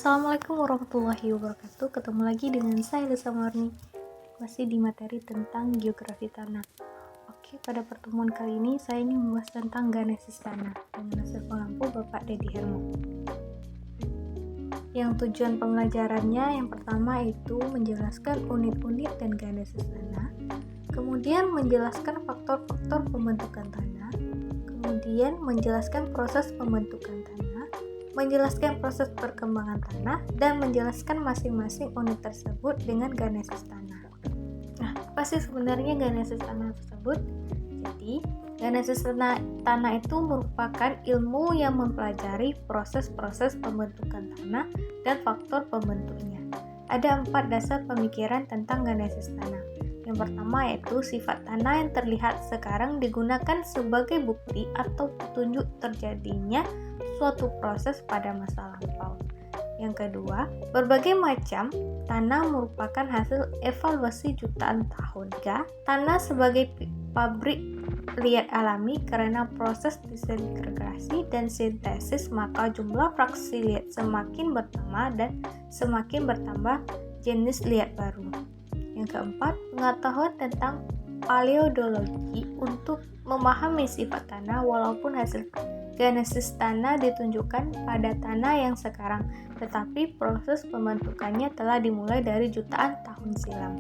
Assalamualaikum warahmatullahi wabarakatuh. Ketemu lagi dengan saya Lisa Marni, masih di materi tentang geografi tanah. Oke, pada pertemuan kali ini saya ingin membahas tentang genesis tanah dengan hasil pengampu Bapak Dedi Hermo. Yang tujuan pembelajarannya yang pertama itu menjelaskan unit-unit dan genesis tanah, kemudian menjelaskan faktor-faktor pembentukan tanah, kemudian menjelaskan proses pembentukan tanah, menjelaskan proses perkembangan tanah, dan menjelaskan masing-masing unit tersebut dengan genesis tanah. Nah, apa sih sebenarnya genesis tanah tersebut? Jadi, genesis tanah itu merupakan ilmu yang mempelajari proses-proses pembentukan tanah dan faktor pembentuknya. Ada 4 dasar pemikiran tentang genesis tanah. Yang pertama yaitu sifat tanah yang terlihat sekarang digunakan sebagai bukti atau petunjuk terjadinya suatu proses pada masa lampau. Yang kedua, berbagai macam tanah merupakan hasil evaluasi jutaan tahun. Tanah sebagai pabrik liat alami karena proses disintegrasi dan sintesis, maka jumlah fraksi liat semakin bertambah dan semakin bertambah jenis liat baru. Yang keempat, pengetahuan tentang paleontologi untuk memahami sifat tanah walaupun hasil genesis tanah ditunjukkan pada tanah yang sekarang, tetapi proses pembentukannya telah dimulai dari jutaan tahun silam.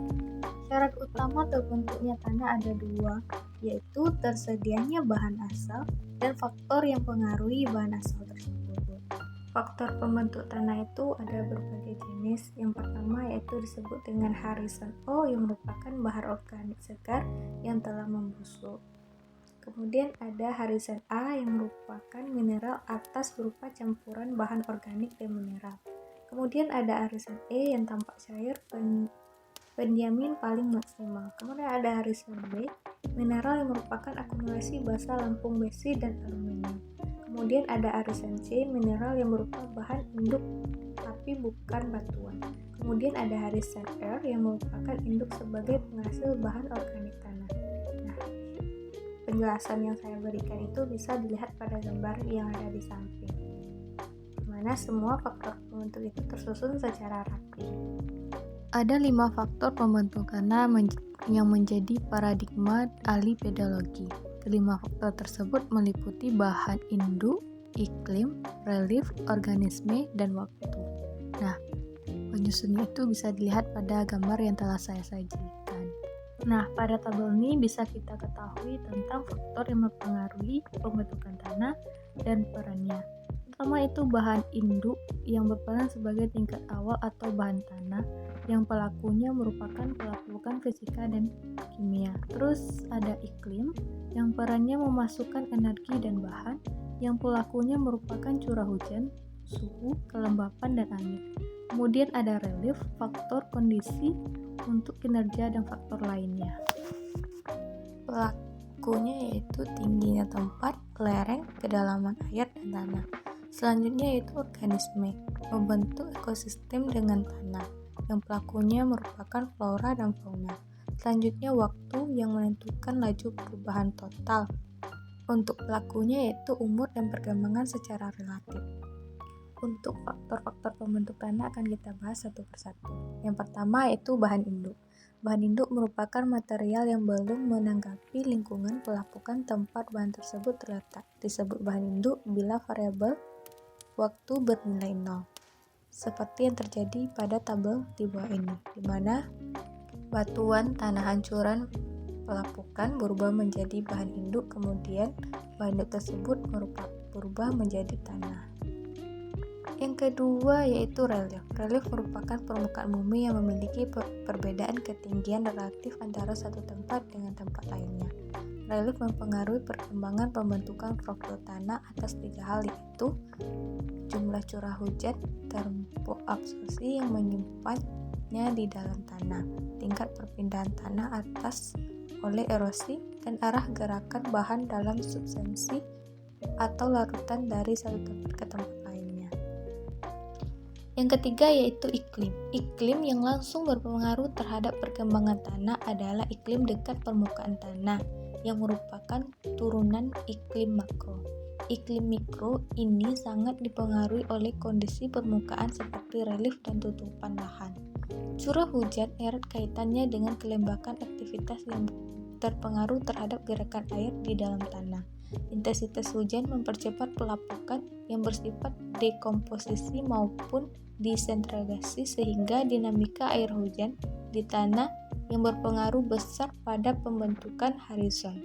Syarat utama terbentuknya tanah ada 2, yaitu tersedianya bahan asal dan faktor yang mempengaruhi bahan asal tersebut. Faktor pembentuk tanah itu ada berbagai jenis. Yang pertama yaitu disebut dengan Harrison O yang merupakan bahan organik segar yang telah membusuk. Kemudian ada Harrison A yang merupakan mineral atas berupa campuran bahan organik dan mineral. Kemudian ada Harrison E yang tampak cair pendiamin paling maksimal. Kemudian ada Harrison B, mineral yang merupakan akumulasi basa lempung besi dan aluminium. Kemudian ada Harrison C, mineral yang berupa bahan induk tapi bukan batuan. Kemudian ada Harrison R yang merupakan induk sebagai penghasil bahan organik tanah. Nah, penjelasan yang saya berikan itu bisa dilihat pada gambar yang ada di samping, di mana semua faktor pembentuk itu tersusun secara rapi. Ada 5 faktor pembentuk tanah yang menjadi paradigma ahli pedologi. Kelima faktor tersebut meliputi bahan induk, iklim, relief, organisme, dan waktu. Nah, penyusunnya itu bisa dilihat pada gambar yang telah saya sajikan. Nah, pada tabel ini bisa kita ketahui tentang faktor yang mempengaruhi pembentukan tanah dan perannya. Pertama itu bahan induk yang berperan sebagai tingkat awal atau bahan tanah yang pelakunya merupakan pelaku fisika dan kimia. Terus ada iklim yang perannya memasukkan energi dan bahan yang pelakunya merupakan curah hujan, suhu, kelembapan, dan angin. Kemudian ada relief, faktor kondisi untuk kinerja dan faktor lainnya. Pelakunya yaitu tingginya tempat, lereng, kedalaman air, dan tanah. Selanjutnya yaitu organisme, membentuk ekosistem dengan tanah, yang pelakunya merupakan flora dan fauna. Selanjutnya waktu yang menentukan laju perubahan total. Untuk pelakunya yaitu umur dan perkembangan secara relatif. Untuk faktor-faktor pembentuk tanah akan kita bahas satu persatu. Yang pertama yaitu bahan induk. Bahan induk merupakan material yang belum menanggapi lingkungan pelapukan tempat bahan tersebut terletak. Disebut bahan induk bila variabel waktu bernilai 0. Seperti yang terjadi pada tabel di bawah ini, di mana batuan tanah hancuran pelapukan berubah menjadi bahan induk, kemudian bahan induk tersebut berubah menjadi tanah. Yang kedua yaitu relief. Relief merupakan permukaan bumi yang memiliki perbedaan ketinggian relatif antara satu tempat dengan tempat lainnya. Relief mempengaruhi perkembangan pembentukan struktur tanah atas 3 hal, yaitu jumlah curah hujan, tempo absorpsi yang menyimpannya di dalam tanah, tingkat perpindahan tanah atas oleh erosi, dan arah gerakan bahan dalam substansi atau larutan dari satu tempat ke tempat lainnya. Yang ketiga yaitu iklim. Iklim yang langsung berpengaruh terhadap perkembangan tanah adalah iklim dekat permukaan tanah, yang merupakan turunan iklim makro. iklim mikro ini sangat dipengaruhi oleh kondisi permukaan seperti relief dan tutupan lahan. Curah hujan erat kaitannya dengan kelembapan aktivitas yang terpengaruh terhadap gerakan air di dalam tanah. Intensitas hujan mempercepat pelapukan yang bersifat dekomposisi maupun desentralisasi sehingga dinamika air hujan di tanah yang berpengaruh besar pada pembentukan horizon.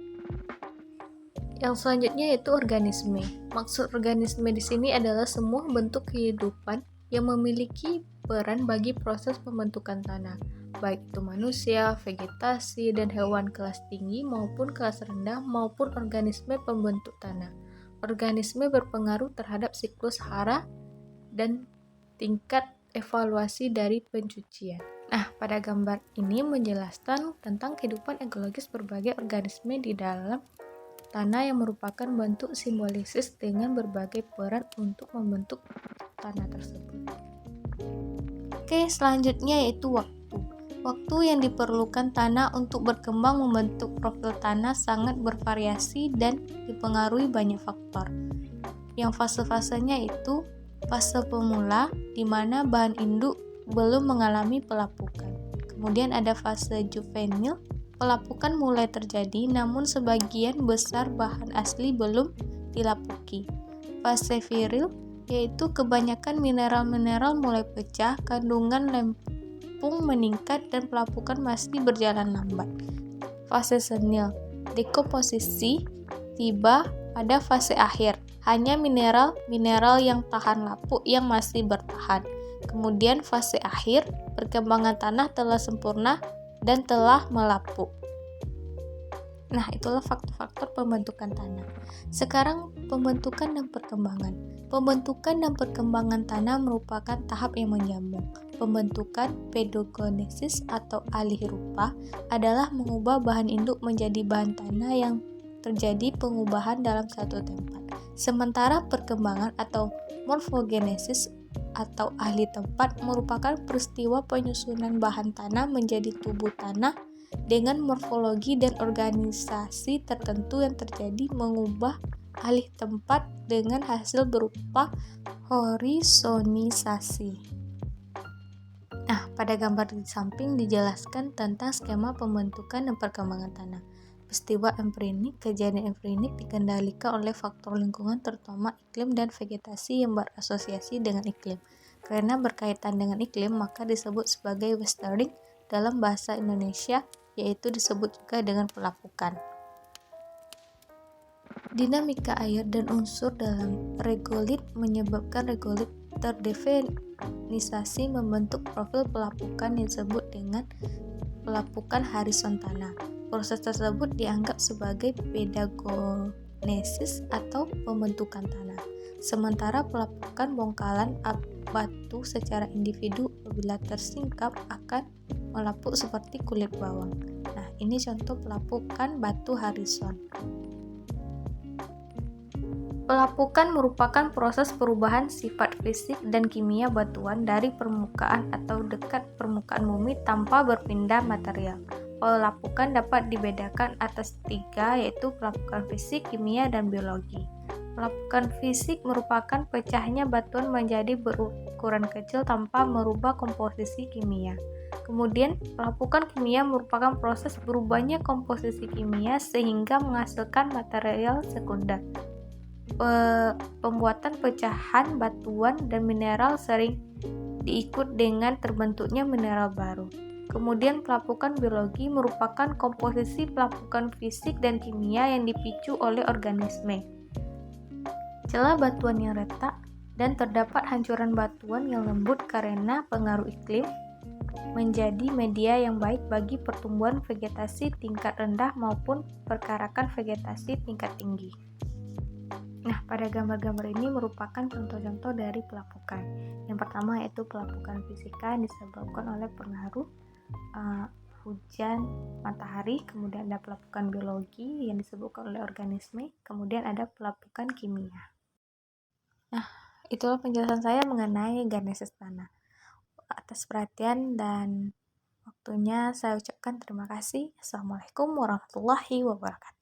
Yang selanjutnya yaitu organisme. Maksud organisme di sini adalah semua bentuk kehidupan yang memiliki peran bagi proses pembentukan tanah, baik itu manusia, vegetasi, dan hewan kelas tinggi maupun kelas rendah maupun organisme pembentuk tanah. Organisme berpengaruh terhadap siklus hara dan tingkat evaluasi dari pencucian. Nah, pada gambar ini menjelaskan tentang kehidupan ekologis berbagai organisme di dalam tanah yang merupakan bentuk simbolisis dengan berbagai peran untuk membentuk tanah tersebut. Oke, selanjutnya yaitu waktu. Waktu yang diperlukan tanah untuk berkembang membentuk profil tanah sangat bervariasi dan dipengaruhi banyak faktor. Yang fase-fasenya itu fase pemula, di mana bahan induk belum mengalami pelapukan. Kemudian ada fase juvenil, pelapukan mulai terjadi namun sebagian besar bahan asli belum dilapuki. Fase viril, yaitu kebanyakan mineral-mineral mulai pecah, kandungan lempung meningkat dan pelapukan masih berjalan lambat. Fase senil, dekomposisi tiba pada fase akhir, hanya mineral-mineral yang tahan lapuk yang masih bertahan. Kemudian fase akhir, perkembangan tanah telah sempurna dan telah melapuk. Nah, itulah faktor-faktor pembentukan tanah. Sekarang pembentukan dan perkembangan. Pembentukan dan perkembangan tanah merupakan tahap yang menyambung. Pembentukan pedogenesis atau alih rupa adalah mengubah bahan induk menjadi bahan tanah yang terjadi pengubahan dalam satu tempat. Sementara perkembangan atau morfogenesis atau ahli tempat merupakan peristiwa penyusunan bahan tanah menjadi tubuh tanah dengan morfologi dan organisasi tertentu yang terjadi mengubah alih tempat dengan hasil berupa horizonisasi. Nah, pada gambar di samping dijelaskan tentang skema pembentukan dan perkembangan tanah. Peristiwa embryonik, kejadian embryonik dikendalikan oleh faktor lingkungan terutama iklim dan vegetasi yang berasosiasi dengan iklim. Karena berkaitan dengan iklim, maka disebut sebagai westering dalam bahasa Indonesia, yaitu disebut juga dengan pelapukan. Dinamika air dan unsur dalam regolit menyebabkan regolit terdefinisasi membentuk profil pelapukan yang disebut dengan pelapukan horizon tanah. Proses tersebut dianggap sebagai pedogenesis atau pembentukan tanah. Sementara pelapukan bongkalan batu secara individu apabila tersingkap akan melapuk seperti kulit bawang. Nah, ini contoh pelapukan batu horizon. Pelapukan merupakan proses perubahan sifat fisik dan kimia batuan dari permukaan atau dekat permukaan bumi tanpa berpindah material. Pelapukan dapat dibedakan atas 3, yaitu pelapukan fisik, kimia, dan biologi. Pelapukan fisik merupakan pecahnya batuan menjadi berukuran kecil tanpa merubah komposisi kimia. Kemudian, pelapukan kimia merupakan proses berubahnya komposisi kimia sehingga menghasilkan material sekunder. Pembuatan pecahan batuan dan mineral sering diikut dengan terbentuknya mineral baru. Kemudian pelapukan biologi merupakan komposisi pelapukan fisik dan kimia yang dipicu oleh organisme. Celah batuan yang retak dan terdapat hancuran batuan yang lembut karena pengaruh iklim menjadi media yang baik bagi pertumbuhan vegetasi tingkat rendah maupun pergerakan vegetasi tingkat tinggi. Nah, pada gambar-gambar ini merupakan contoh-contoh dari pelapukan. Yang pertama yaitu pelapukan fisika yang disebabkan oleh pengaruh hujan matahari, kemudian ada pelapukan biologi yang disebabkan oleh organisme, kemudian ada pelapukan kimia. Nah, itulah penjelasan saya mengenai genesis tanah. Atas perhatian dan waktunya saya ucapkan terima kasih. Assalamualaikum warahmatullahi wabarakatuh.